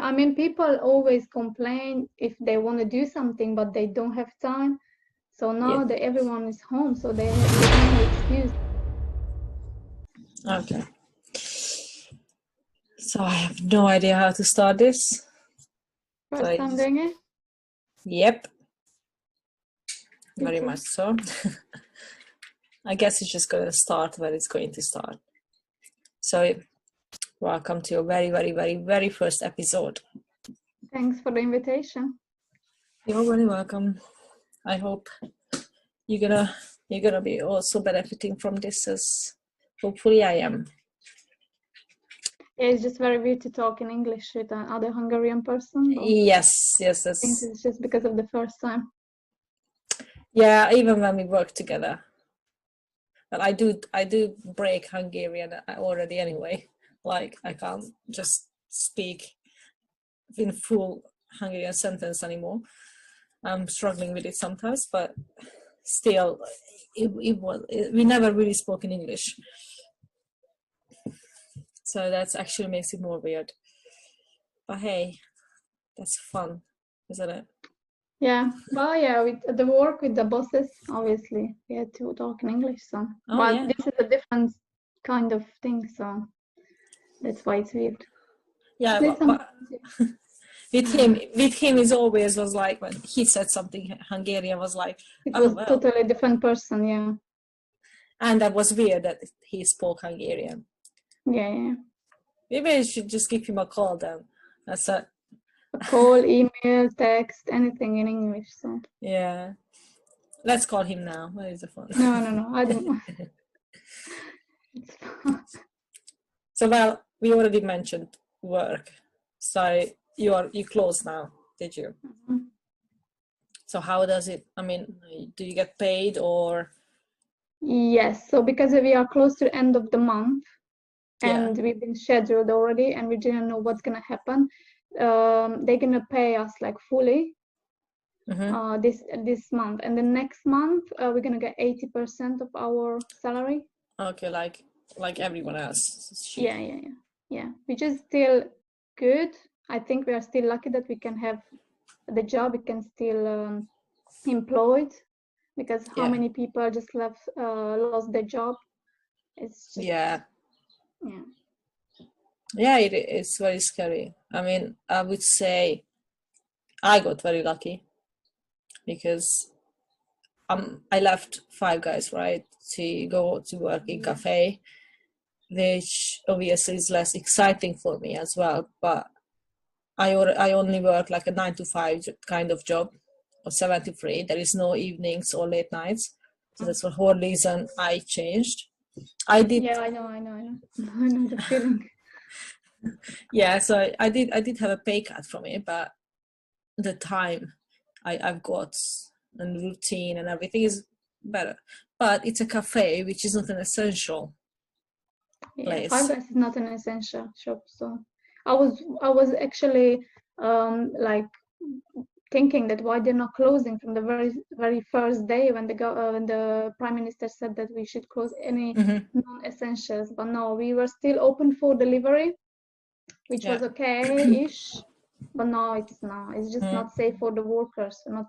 I mean, people always complain if they want to do something, but they don't have time. So now that everyone is home, so there's no excuse. Okay. So I have no idea how to start this. First time doing it? Yep. Very much so. I guess it's just going to start when it's going to start. So welcome to your very, very, very, very first episode. Thanks for the invitation. You're very welcome. I hope you're gonna be also benefiting from this, as hopefully I am. Yeah, it's just very weird to talk in English with another Hungarian person. Yes. I think it's just because of the first time. Yeah, even when we work together. But I do break Hungarian already anyway. Like I can't just speak in full Hungarian sentence anymore. I'm struggling with it sometimes, but still, we never really spoke in English. So that actually makes it more weird. But hey, that's fun, isn't it? Yeah, well, yeah, with the work with the bosses, obviously, we had to talk in English, so. But this is a different kind of thing, so that's why it's weird. Yeah, but with him, it always was like when he said something Hungarian, was like, it was totally different person, yeah. And that was weird that he spoke Hungarian. Yeah. Maybe I should just give him a call then. That's a call, email, text, anything in English. So yeah, let's call him now. Where is the phone? No, I don't. So well, we already mentioned work. So you closed now, did you? Mm-hmm. So how does it? I mean, do you get paid or? Yes. So because we are close to the end of the month, and we've been scheduled already, and we didn't know what's gonna happen. They're gonna pay us like fully this month, and the next month we're gonna get 80% of our salary. Okay, like everyone else. Yeah, which is still good. I think we are still lucky that we can have the job, we can still employed, because how many people just lost their job. It's just, it's very scary. I mean, I would say I got very lucky because I left Five Guys, right, to go to work in cafe, which obviously is less exciting for me as well, but I only work like a 9 to 5 kind of job, or 7 to 3. There is no evenings or late nights, so that's the whole reason I changed. I did. Yeah, I know. I know the feeling. Yeah, so I did have a pay cut from it, but the time I've got and routine and everything is better. But it's a cafe, which is not an essential place. Five Guys is not an essential shop, so I was actually like thinking that why they're not closing from the very first day when the Prime Minister said that we should close any non-essentials. But no, we were still open for delivery, which was okay-ish. But no, it's not. It's just not safe for the workers, not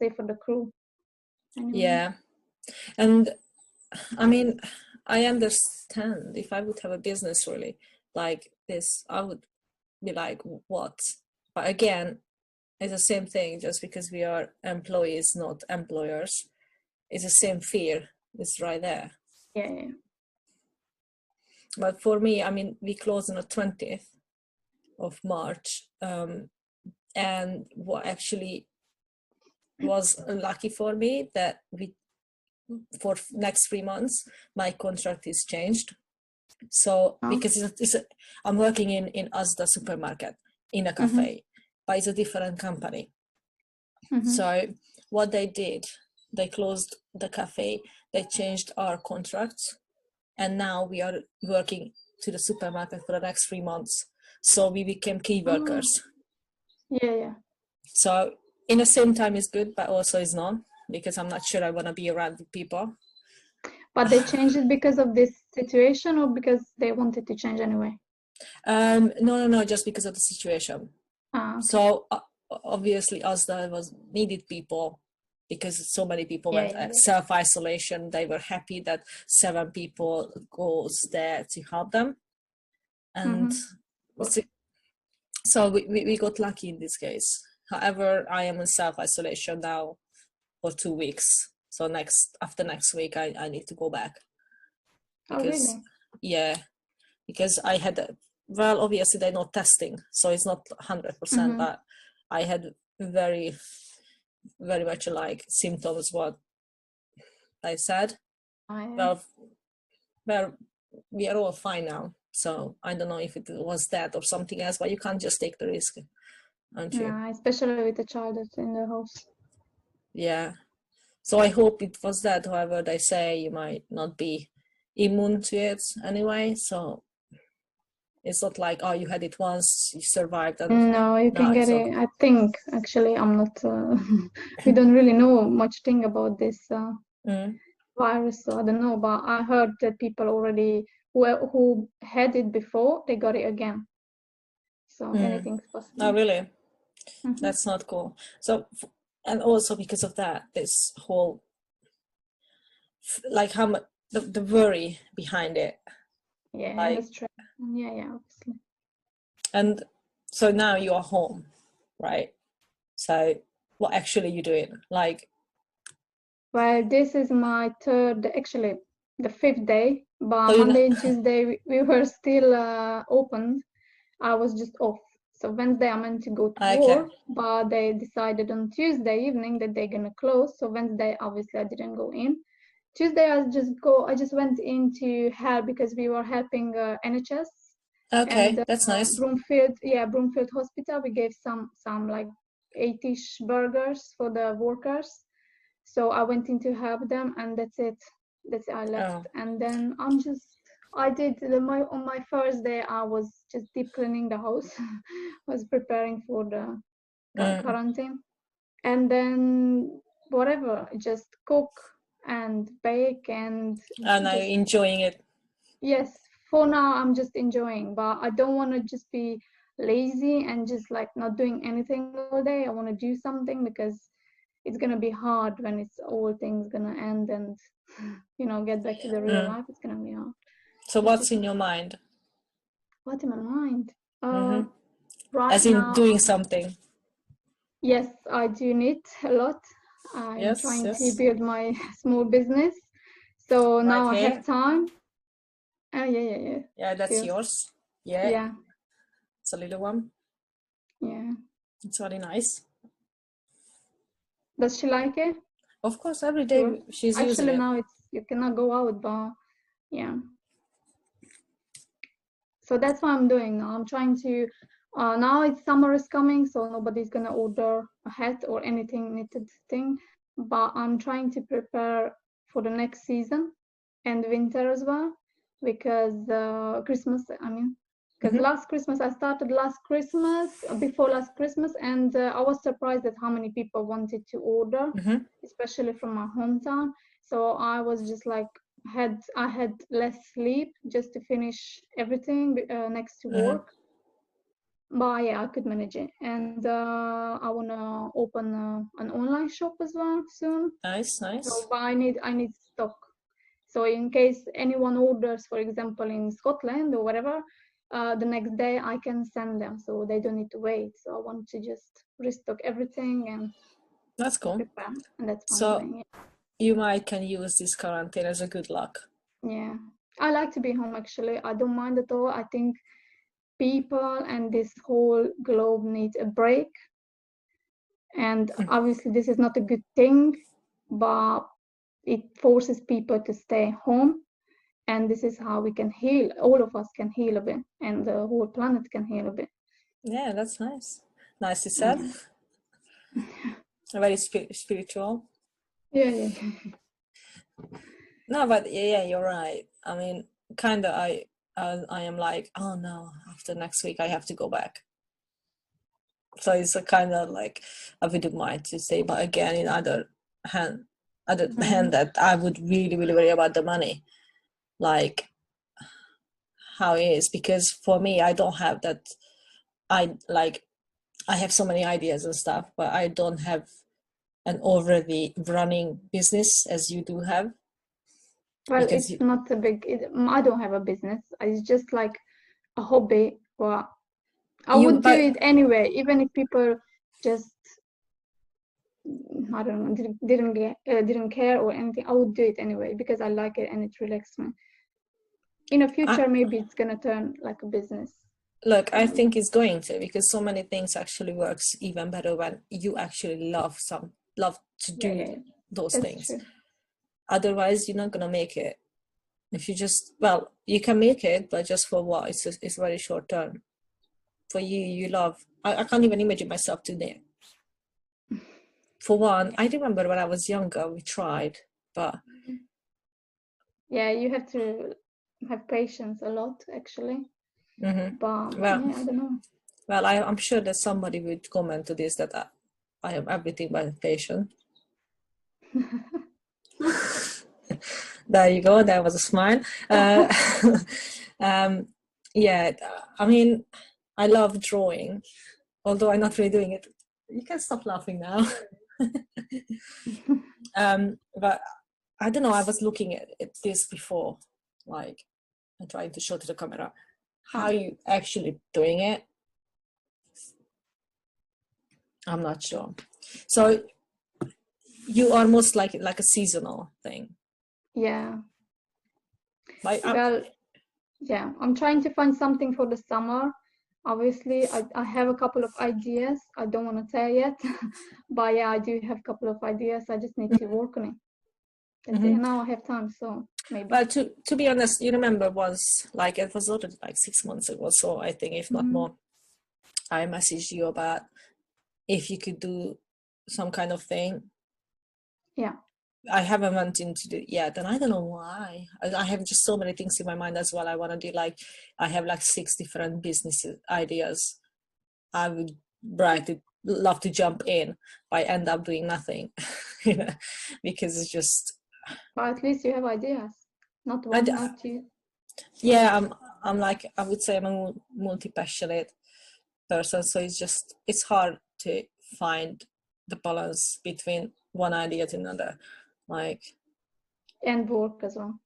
safe for the crew. Anyway. Yeah, and I mean, I understand if I would have a business really like this, I would be like, what? But again, it's the same thing. Just because we are employees, not employers, it's the same fear. It's right there. Yeah. But for me, I mean, we closed on the 20th of March, and what actually was lucky for me that for next 3 months my contract is changed. So because I'm working in Asda supermarket in a cafe, but it's a different company. So what they did, they closed the cafe, they changed our contracts, and now we are working to the supermarket for the next 3 months. So we became key workers. Yeah. So in the same time it's good, but also it's not, because I'm not sure I want to be around with people. But they changed it because of this situation, or because they wanted to change anyway? No, just because of the situation. Ah, okay. So obviously us that was needed people, because so many people went Yeah. self-isolation. They were happy that 7 people goes there to help them. And so we got lucky in this case. However, I am in self-isolation now for 2 weeks. So after next week, I need to go back. Oh, Because, really? yeah, because I had, well, obviously they're not testing, so it's not 100%, but I had very, very much like symptoms, what I said. Oh, Well, we are all fine now. So I don't know if it was that or something else, but you can't just take the risk, aren't you? yeah. Especially with a child that's in the house. Yeah. So I hope it was that. However, they say you might not be immune to it anyway. So it's not like, oh, you had it once, you survived, and No, you now can get it's it. okay. I think actually I'm not. We don't really know much thing about this virus, so I don't know. But I heard that people already who had it before, they got it again. So anything's Oh, possible. really? That's not cool. So, and also because of that, this whole, like how much the worry behind it. Yeah, and the Like, stress. Yeah, obviously. and so now you are home, right? So what actually you doing? Like, Well, this is my third, actually the 5th day, but so you know, Monday and Tuesday we were still open. I was just off. So Wednesday I meant to go to okay, work, but they decided on Tuesday evening that they're gonna close. So Wednesday, obviously, I didn't go in. Tuesday, I just went in to help because we were helping NHS and okay, that's nice. Broomfield Hospital. We gave some like 80-ish burgers for the workers. So I went in to help them, and that's it. I left, Oh, and then I did on my first day. I was just deep cleaning the house, was preparing for the quarantine, and then whatever, just cook and bake and and are just you enjoying it? yes. For now, I'm just enjoying, but I don't want to just be lazy and just like not doing anything all day. I want to do something because it's gonna be hard when it's all things gonna end and get back to the real life. It's gonna be hard. So It's what's just in your mind? what's in my mind. Mm-hmm. Right As in now, doing something. yes, I do knit a lot. I'm Yes, trying to yes. build my small business, so Right now I have here. time. Oh yeah. Yeah, that's Still, yours. Yeah, yeah, it's a little one. yeah. It's very nice. Does she like it? Of course, every Sure. day she's using Actually, it. now you cannot go out, but yeah. So that's what I'm doing now. I'm trying to, now it's summer is coming, so nobody's gonna order a hat or anything knitted thing, but I'm trying to prepare for the next season and winter as well, because Christmas, I mean, because I started last Christmas, before last Christmas, and I was surprised at how many people wanted to order, especially from my hometown. So I was just like, I had less sleep just to finish everything next to work, but yeah, I could manage it. And I wanna open an online shop as well soon. Nice, So, nice. but I need stock. So in case anyone orders, for example, in Scotland or whatever, the next day I can send them, so they don't need to wait. So I want to just restock everything and That's cool. prepare, and that's what I'm So doing. you might can use this quarantine as a good luck. Yeah, I like to be home actually. I don't mind at all. I think people and this whole globe needs a break. And obviously, this is not a good thing, but it forces people to stay home. And this is how we can heal. All of us can heal a bit, and the whole planet can heal a bit. Yeah, that's nice. Nicely said. Yeah, Very spiritual. yeah. No, but yeah, you're right. I mean, kind of, I am like, oh no, after next week I have to go back. So it's a kind of like I wouldn't mind to say, but again, in hand, other hand, that I would really, really worry about the money, like how it is, because for me, I don't have that. I like I have so many ideas and stuff, but I don't have an already running business as you do have. Well, Because it's not a big, I don't have a business. It's just like a hobby. Well, I would do it anyway, even if people just, I don't know, didn't care or anything. I would do it anyway because I like it and it relaxes me. In the future, maybe it's gonna turn like a business. Look, I think it's going to, because so many things actually works even better when you actually love to do those That's things. true. Otherwise, you're not gonna make it. If you just, well, you can make it, but just for what? It's very short term. For you love. I can't even imagine myself doing it. For one, I remember when I was younger, we tried, but yeah, you have to have patience a lot, actually. But well, yeah, I don't know. Well, I'm sure that somebody would comment to this that I am everything but patient. There you go. That was a smile. Yeah, I mean, I love drawing, although I'm not really doing it. You can stop laughing now. But I don't know. I was looking at this before, like, I'm trying to show to the camera how you actually doing it. I'm not sure. So you almost like a seasonal thing. Yeah. Well, yeah, I'm trying to find something for the summer. Obviously, I have a couple of ideas. I don't want to tell yet, but yeah, I do have a couple of ideas. I just need to work on it. That's it. Now I have time, so maybe. Well, to be honest, you remember once, like it was already like 6 months ago, so I think if not more, I messaged you about if you could do some kind of thing. Yeah. I haven't went into it yet, and I don't know why. I have just so many things in my mind as well. I want to do, like, I have like 6 different business ideas. I would love to jump in, but I end up doing nothing, you know, because it's just. But at least you have ideas, not one, not two. Yeah, I'm like, I would say I'm a multi-passionate person, so it's hard to find the balance between one idea to another, like. And work as well.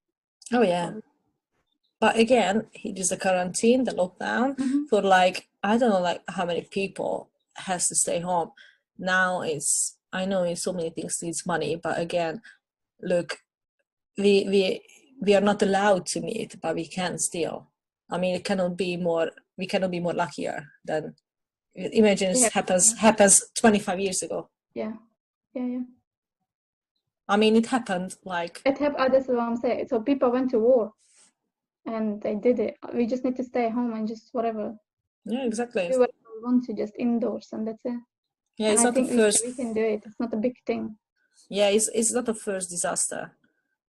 Oh yeah, but again, it is the quarantine, the lockdown for like, I don't know, like how many people has to stay home. Now I know so many things needs money, but again, look, we are not allowed to meet, but we can still. I mean, we cannot be more luckier than, imagine it happens 25 years ago. Yeah. I mean, it happened like. That's what I'm saying. So people went to war and they did it. We just need to stay home and just whatever. Yeah, exactly. Do whatever we want to, just indoors, and that's it. Yeah, and it's I not think the first. we can do it. It's not a big thing. Yeah, it's not the first disaster,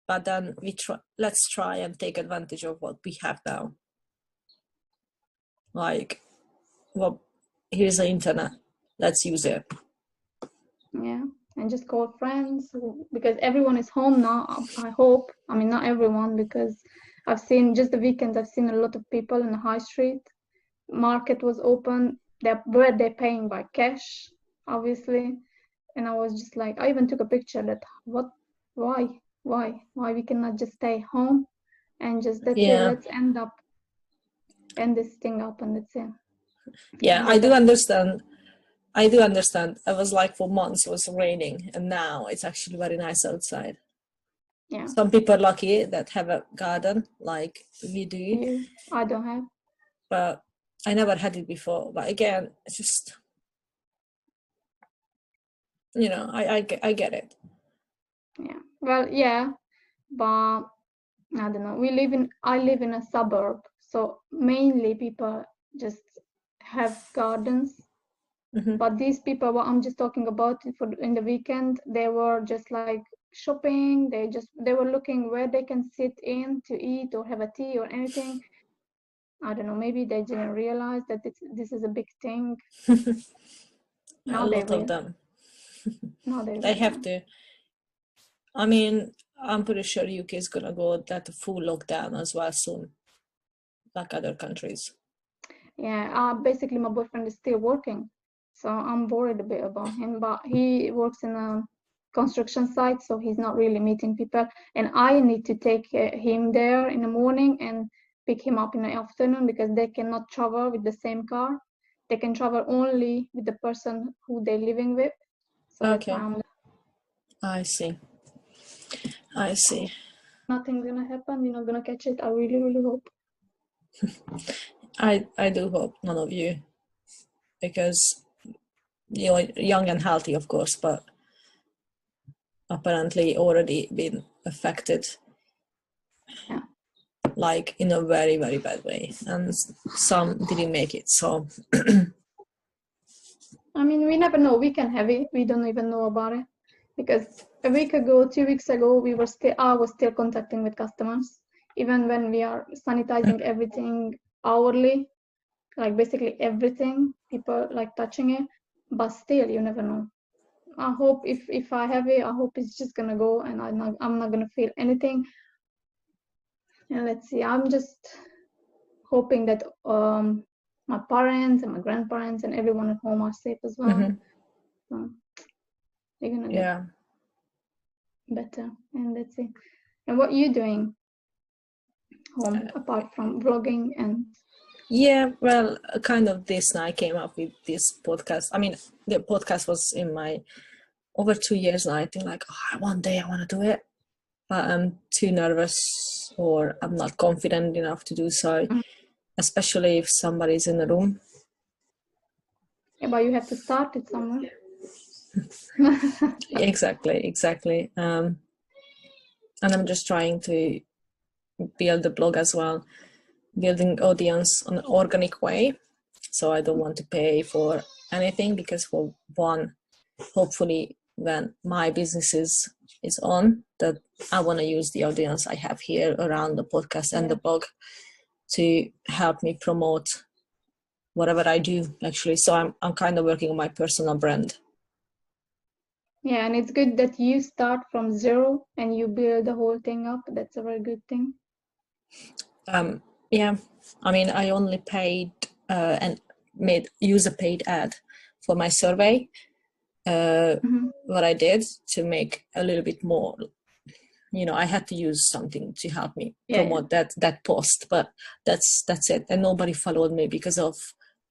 but then let's try and take advantage of what we have now. Like, well, here's the internet. Let's use it. Yeah, and just call friends, because everyone is home now. I hope. I mean, not everyone, because I've seen just the weekend. I've seen a lot of people in the high street. Market was open. They're paying by cash, obviously. And I was just like, I even took a picture that why we cannot just stay home and just that's it. Let's end this thing up, and that's it. Yeah, I do understand. It was like for months it was raining, and now it's actually very nice outside. Yeah. Some people are lucky that have a garden like we do. I don't have. But I never had it before. But again, it's just, you know, I get it. Yeah. Well, yeah, but I don't know. I live in a suburb, so mainly people just have gardens. But these people, what I'm just talking about in the weekend, they were just like shopping. They were looking where they can sit in to eat or have a tea or anything. I don't know. Maybe they didn't realize that this is a big thing. Now a lot of them. Now they have to. I mean, I'm pretty sure UK is gonna go that full lockdown as well soon, like other countries. Yeah. Basically, my boyfriend is still working, So I'm worried a bit about him, but he works in a construction site, so he's not really meeting people. And I need to take him there in the morning and pick him up in the afternoon because they cannot travel with the same car. They can travel only with the person who they're living with. So that's why Okay. I see. Nothing's gonna happen. You're not gonna catch it. I really, really hope. I do hope none of you, because you're young and healthy, of course, but apparently already been affected. Yeah. Like in a very, very bad way, and some didn't make it. So I mean, we never know. We can have it. We don't even know about it because a week ago, 2 weeks ago, I was still contacting with customers, even when we are sanitizing everything hourly, like basically everything. People like touching it, but still, you never know. I hope if I have it, I hope it's just gonna go, and I'm not gonna feel anything. And let's see. I'm just hoping that my parents and my grandparents and everyone at home are safe as well. So they're gonna get better. And let's see. And what are you doing home apart from vlogging and? Yeah, well, kind of this. Now I came up with this podcast. I mean, the podcast was in my over 2 years now. I think like, one day I want to do it, but I'm too nervous or I'm not confident enough to do so, especially if somebody's in the room. Yeah, but you have to start it somewhere. Exactly. And I'm just trying to build the blog as well, building audience on an organic way. So I don't want to pay for anything, because for one, hopefully when my business is on, that I want to use the audience I have here around the podcast and the blog to help me promote whatever I do, actually. So I'm kind of working on my personal brand. Yeah, and it's good that you start from zero and you build the whole thing up. That's a very good thing. Yeah, I mean, I only paid and use a paid ad for my survey. What I did to make a little bit more, I had to use something to help me promote that post, but that's it. And nobody followed me because of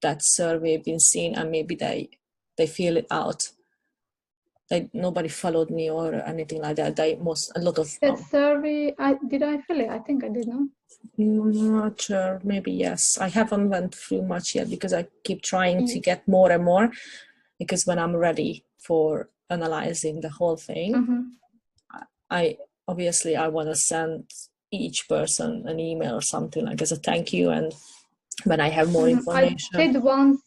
that survey being seen, and maybe they feel it out. Nobody followed me or anything like that. A lot of that survey. Did I fill it? I think I did. No, not sure. Maybe yes. I haven't went through much yet because I keep trying to get more and more. Because when I'm ready for analyzing the whole thing, I want to send each person an email or something like as a thank you, and when I have more information. I did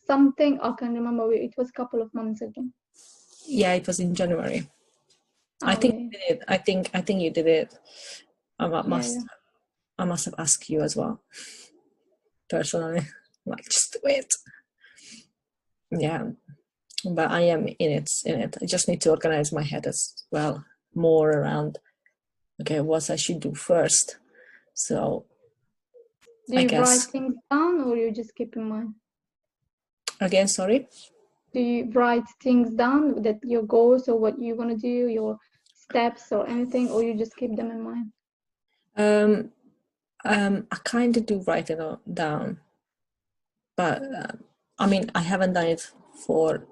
something. I can remember. It was a couple of months ago. Yeah, it was in January. I think you did it. I think you did it. I must have asked you as well, personally. Like, just do it. Yeah, but I am in it. I just need to organize my head as well, more around, okay, what I should do first. So do you write things down, or you just keep in mind? Again, sorry? Do you write things down, that your goals or what you want to do, your steps or anything, or you just keep them in mind? I kind of do write it down, but I mean, I haven't done it for,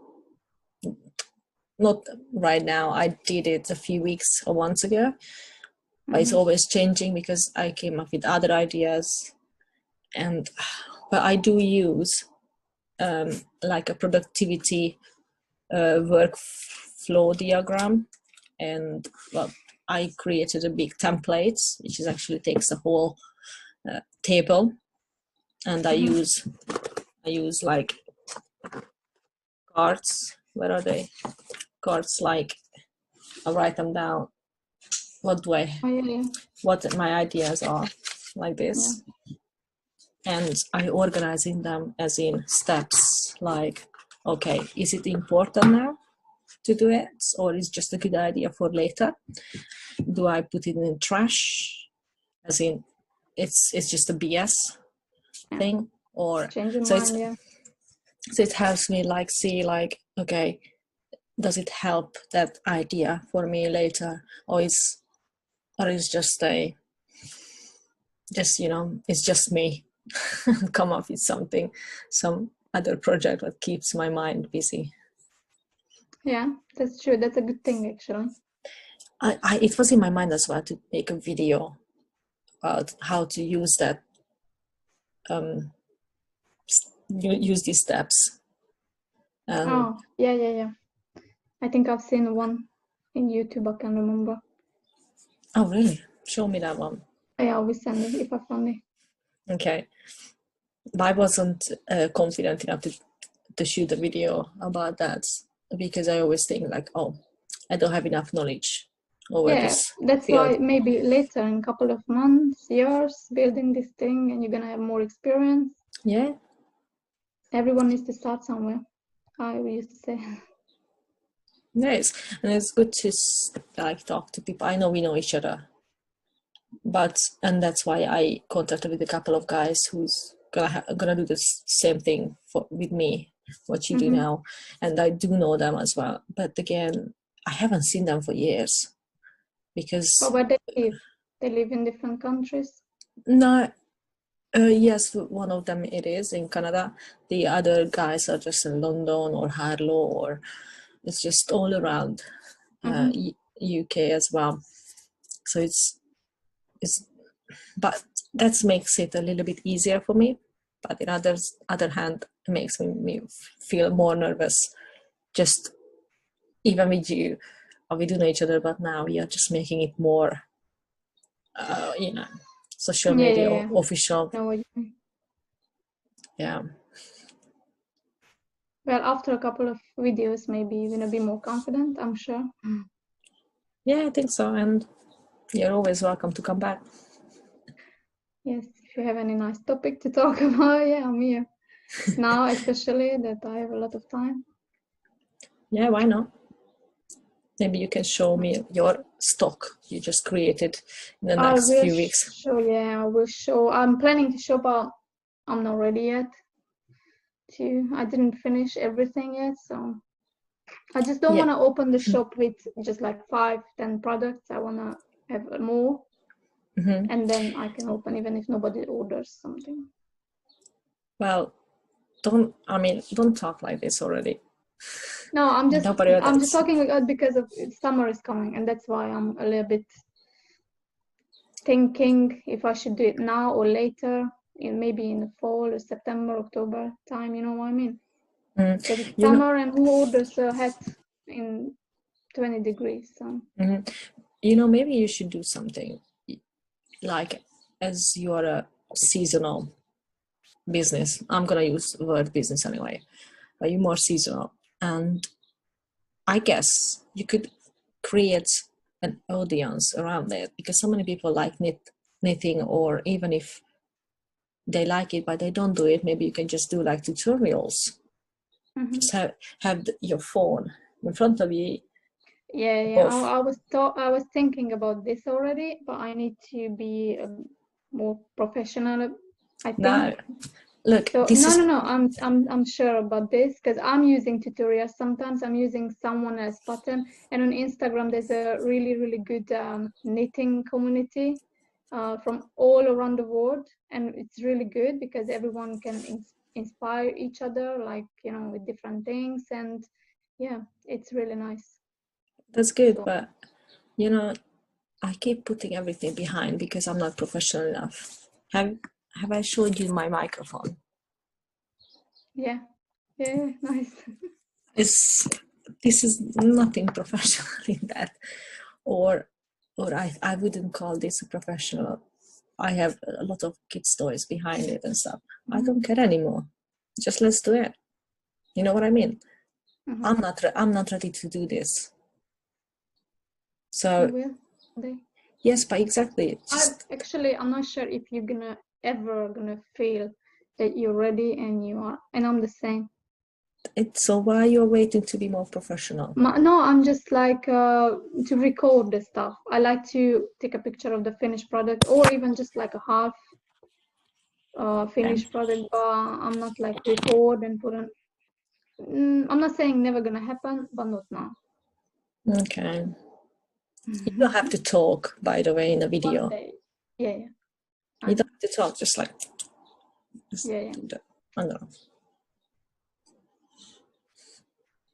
not right now. I did it a few weeks or months ago, but it's always changing because I came up with other ideas. But I do use like a productivity workflow diagram, and I created a big template, which is actually takes the whole table, and I use like cards. Where are they? Cards, like I write them down. What my ideas are, like this. And I organizing them as in steps, like, okay, is it important now to do it, or is just a good idea for later? Do I put it in trash, as in it's just a BS thing, or change your mind? So it helps me like see like, okay, does it help that idea for me later, or is just it's just me come up with something, some other project that keeps my mind busy. Yeah, that's true. That's a good thing, actually. It was in my mind as well to make a video about how to use that, use these steps. Oh, yeah. I think I've seen one in YouTube. I can remember. Oh, really? Show me that one. Yeah, I will send it if I find it. Okay. But I wasn't confident enough to shoot a video about that, because I always think like, oh, I don't have enough knowledge over this that's field. why maybe later, in a couple of months, years, building this thing, and you're gonna have more experience. Yeah. Everyone needs to start somewhere, I used to say. Nice. And it's good to like talk to people. I know we know each other, and that's why I contacted with a couple of guys who's gonna do the same thing with me, what you do now, and I do know them as well. But again, I haven't seen them for years, because. But where they live? They live in different countries? No. Yes, one of them it is in Canada. The other guys are just in London or Harlow, or it's just all around UK as well. So it's but that makes it a little bit easier for me. But in other hand, it makes me feel more nervous. Just even with you, we do know each other, but now we are just making it more, social media official. I know what you mean. Yeah. Well, after a couple of videos, maybe you're gonna be more confident, I'm sure. Yeah, I think so. And you're always welcome to come back. Yes, if you have any nice topic to talk about, yeah, I'm here. Now, especially that I have a lot of time. Yeah, why not? Maybe you can show me your stock you just created in the next few weeks. I will show. I'm planning to show, but I'm not ready yet. I didn't finish everything yet, so I just don't want to open the shop with just like 5-10 products. I want to have more, and then I can open even if nobody orders something. Well, don't talk like this already. No, I'm just talking because of summer is coming, and that's why I'm a little bit thinking if I should do it now or later, maybe in the fall or September, October time. You know what I mean? Because it's summer, and who orders a hat in 20 degrees? So. Maybe you should do something like, as you are a seasonal business. I'm gonna use the word business anyway. But you're more seasonal, and I guess you could create an audience around it, because so many people like knitting, or even if they like it but they don't do it, maybe you can just do like tutorials. Just have your phone in front of you. I was thinking about this already, but I need to be more professional, I think. No, look. So I'm sure about this, because I'm using tutorials. Sometimes I'm using someone else's pattern, and on Instagram there's a really, really good knitting community from all around the world, and it's really good because everyone can inspire each other, like, with different things, and yeah, it's really nice. That's good, but I keep putting everything behind because I'm not professional enough. Have I showed you my microphone? Yeah, nice. This is nothing professional in that, or I wouldn't call this a professional. I have a lot of kids' toys behind it and stuff. I don't care anymore. Just let's do it. You know what I mean? I'm not ready to do this. So you will. Yes, but exactly. I'm not sure if you're ever gonna feel that you're ready, and I'm the same. So why you're waiting to be more professional? No, I'm just like to record the stuff. I like to take a picture of the finished product, or even just like a half finished product, but I'm not like record and put on I'm not saying never gonna happen, but not now. Okay. You don't have to talk, by the way, in the video. One day. Yeah. You don't have to talk, just like. Yeah. Do that. I don't know.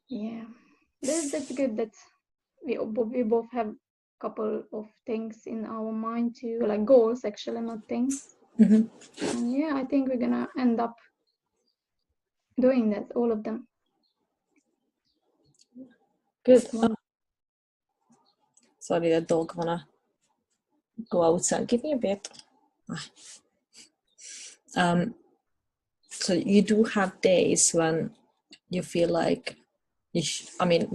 Yeah. That's good that we both have a couple of things in our mind too, like goals actually, not things. And yeah, I think we're gonna end up doing that, all of them. Good. Sorry, the dog wanna go outside. Give me a bit. So you do have days when you feel like I mean,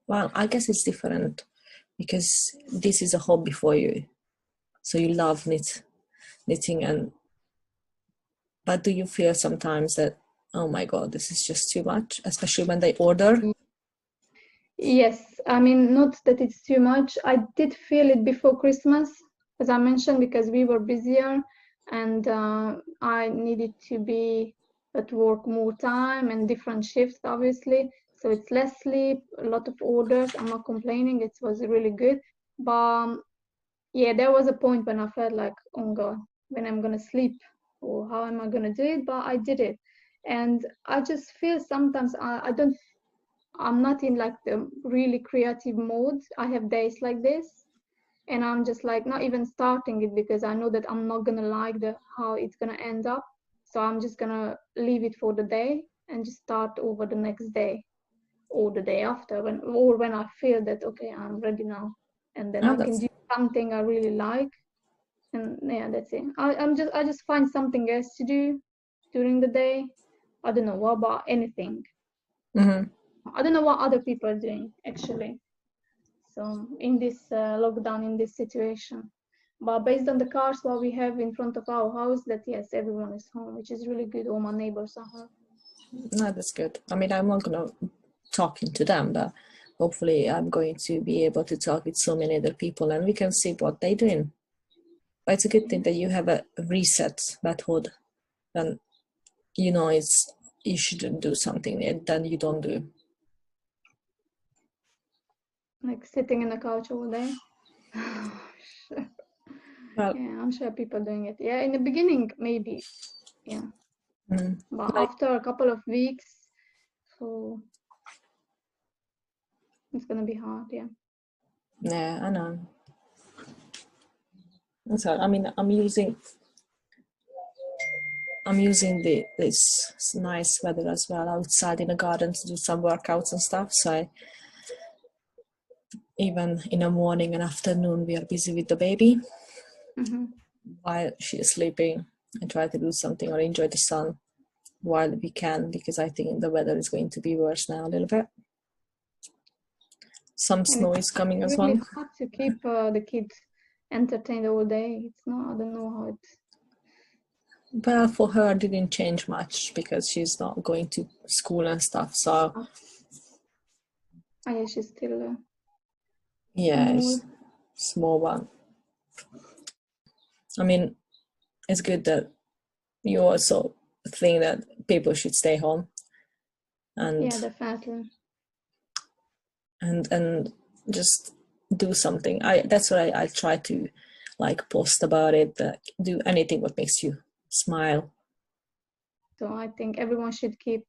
well, I guess it's different because this is a hobby for you. So you love knitting, but do you feel sometimes that, oh my God, this is just too much, especially when they order? Yes, I mean, not that it's too much. I did feel it before Christmas, as I mentioned, because we were busier and I needed to be at work more time and different shifts, obviously. So it's less sleep, a lot of orders. I'm not complaining. It was really good. But yeah, there was a point when I felt like, oh God, when I'm gonna sleep or how am I gonna do it? But I did it. And I just feel sometimes I'm not in like the really creative mode. I have days like this and I'm just like not even starting it because I know that I'm not gonna like how it's gonna end up. So I'm just gonna leave it for the day and just start over the next day or the day after when I feel that okay, I'm ready now. And then I can do something I really like. And yeah, that's it. I just find something else to do during the day. I don't know what about anything. I don't know what other people are doing actually. So in this lockdown, in this situation, but based on the cars what we have in front of our house, that yes, everyone is home, which is really good. All my neighbors are home. No, that's good. I mean, I'm not gonna talking to them, but hopefully I'm going to be able to talk with so many other people and we can see what they're doing. But it's a good thing that you have a reset method and you know you shouldn't do something and then you don't do. Like sitting in the couch all day. Well, yeah, I'm sure people are doing it. Yeah, in the beginning maybe, yeah, but like, after a couple of weeks, so it's gonna be hard. Yeah. yeah, I know. That's hard. I mean, I'm using this nice weather as well outside in the garden to do some workouts and stuff. So even in the morning and afternoon, we are busy with the baby while she is sleeping and try to do something or enjoy the sun while we can, because I think the weather is going to be worse now a little bit. Some snow is coming as well. It's really hard to keep the kids entertained all day. It's not, I don't know how it. Well, for her, it didn't change much because she's not going to school and stuff. So, yeah, she's still yeah, small one. I mean, it's good that you also think that people should stay home. And yeah, definitely. And just do something. That's what I try to like post about it. Do anything what makes you smile. So I think everyone should keep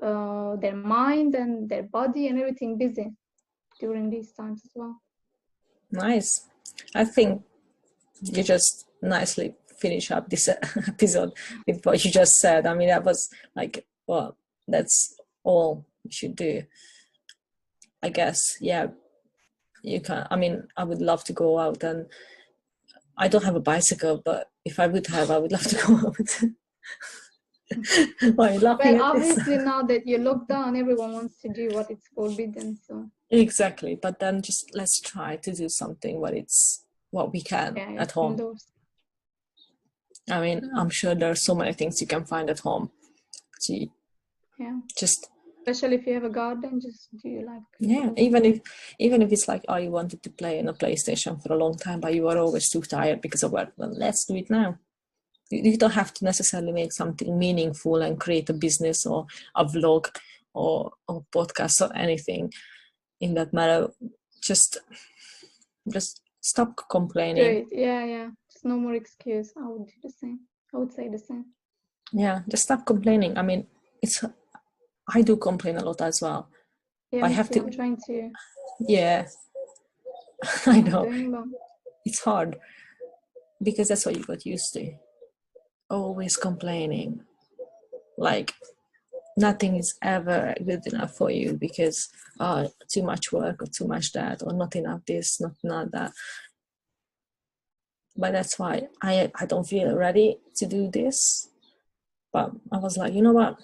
their mind and their body and everything busy during these times as well. Nice. I think you just nicely finish up this episode with what you just said. I mean, that was like, well, that's all you should do. I guess, yeah, you can. I mean, I would love to go out, and I don't have a bicycle, but if I would have, I would love to go out. Why are you laughing Well, at obviously this? now that you're locked down, everyone wants to do what it's forbidden. So Exactly, but then just let's try to do something what we can at home. Indoors. I mean, I'm sure there are so many things you can find at home. So just especially if you have a garden, just do like even if it's like, oh, you wanted to play in a PlayStation for a long time, but you are always too tired because of work. Well, let's do it now. You don't have to necessarily make something meaningful and create a business or a vlog or podcast or anything in that matter. Just stop Do complaining. it. Yeah. Just no more excuse. I would do the same. I would say the same. Yeah, just stop complaining. I mean, I do complain a lot as well. Yeah, I me have too. to. I'm trying to. Yeah, I know. Doing, but It's hard because that's what you got used to. Always complaining. Like nothing is ever good enough for you because too much work or too much that or not enough this, not that. But that's why I don't feel ready to do this. But I was like, you know what?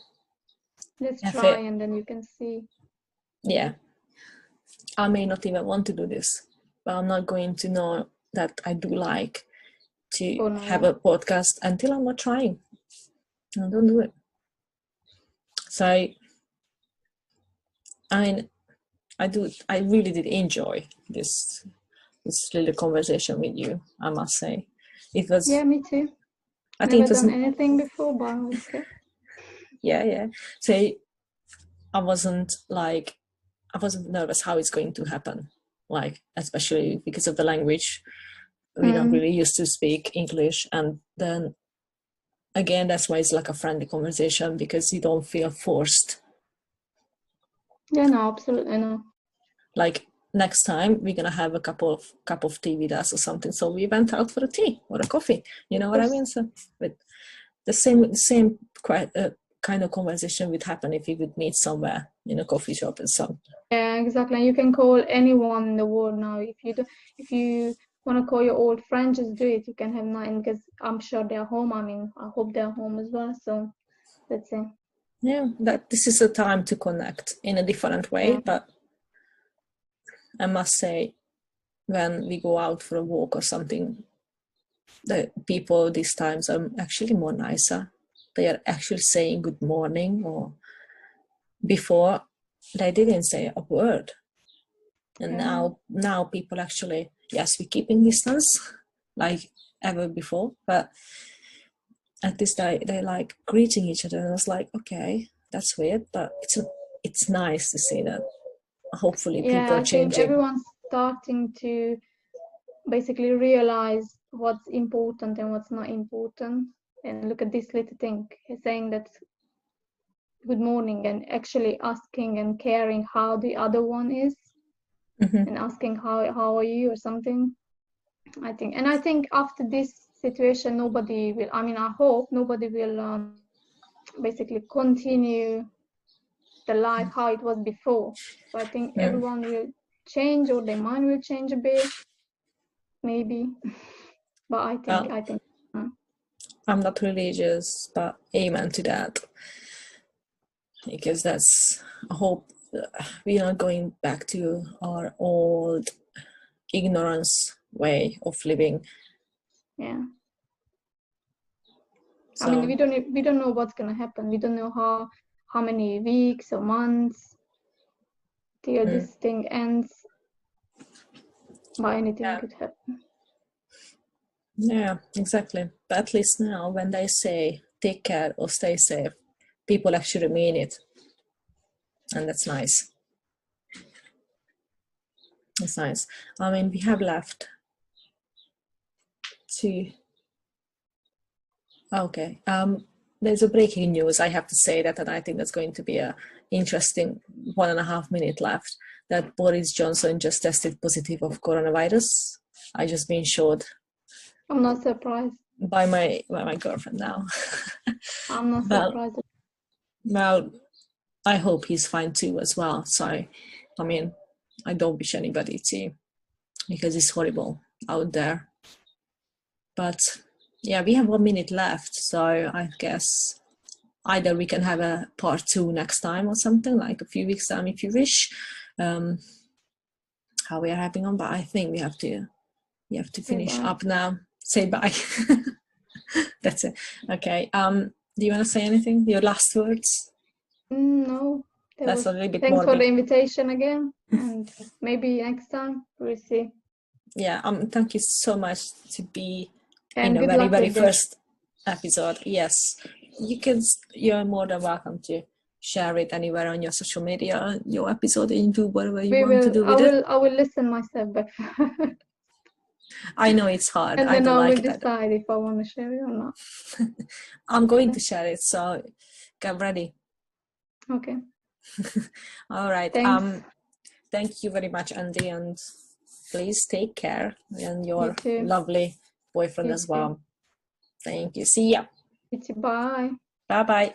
let's F try, it. and then you can see. Yeah. I may not even want to do this, but I'm not going to know that I do like to Oh no, have yeah. a podcast until I'm not trying. I don't do it. So I mean, I really did enjoy this little conversation with you, I must say. It was, Yeah, me too. I think Never it was, done anything before, but okay. yeah. So I wasn't nervous how it's going to happen, like, especially because of the language. We're not really used to speak English. And then again, that's why it's like a friendly conversation because you don't feel forced. Yeah, no, absolutely no. Like next time we're gonna have a cup of tea with us or something. So we went out for a tea or a coffee. You know what I mean? So with the same kind of conversation would happen if you would meet somewhere in a coffee shop and so. Yeah, exactly. You can call anyone in the world now. If you want to call your old friend, just do it. You can have nothing because I'm sure they're home. I mean, I hope they're home as well. So that's it. Yeah, that this is a time to connect in a different way. Yeah. But I must say, when we go out for a walk or something, the people these times are actually more nicer. They are actually saying good morning, or before they didn't say a word. And now people actually, yes, we're keeping distance like ever before, but at this they like greeting each other. And I was like, okay, that's weird, but it's nice to see that. Hopefully people Yeah, are I think changing. everyone's starting to basically realize what's important and what's not important. And look at this little thing, saying that good morning and actually asking and caring how the other one is, and asking how are you or something. I think after this situation, nobody will. I mean, I hope nobody will basically continue the life how it was before. So I think everyone will change, or their mind will change a bit, maybe. But I think I'm not religious, but amen to that, because that's, I hope we are not going back to our old ignorance way of living. Yeah. So, I mean, we don't know what's gonna happen. We don't know how many weeks or months till this thing ends. But anything could happen. yeah, exactly. But at least now, when they say take care or stay safe, people actually mean it, and that's nice. That's nice. I mean, we have left to. Okay. There's a breaking news. I have to say that, and I think that's going to be a interesting 1.5 minute left. That Boris Johnson just tested positive of coronavirus. I just been showed. I'm not surprised. By my girlfriend now. I'm not surprised. Well, I hope he's fine too as well. So, I mean, I don't wish anybody to, because it's horrible out there. But yeah, we have 1 minute left, so I guess either we can have a part 2 next time or something, like a few weeks time if you wish. How we are having on, but I think we have to finish up now. Say bye. That's it. Okay. Do you want to say anything? Your last words? No. That's a little bit thanks more for the invitation again, and maybe next time we'll see. Yeah. Thank you so much to be And in a good very, luck very with this. first. episode. Yes, you're more than welcome to share it anywhere on your social media, your episode, and do whatever you want to do with it. I will listen myself back. I know it's hard. And I then don't I will like it. decide if I want to share it or not. I'm going to share it, so get ready. Okay. All right. Thanks. Thank you very much, Andi, and please take care, and your You too. lovely boyfriend You as too. well. Thank you. See ya. Bye. Bye bye.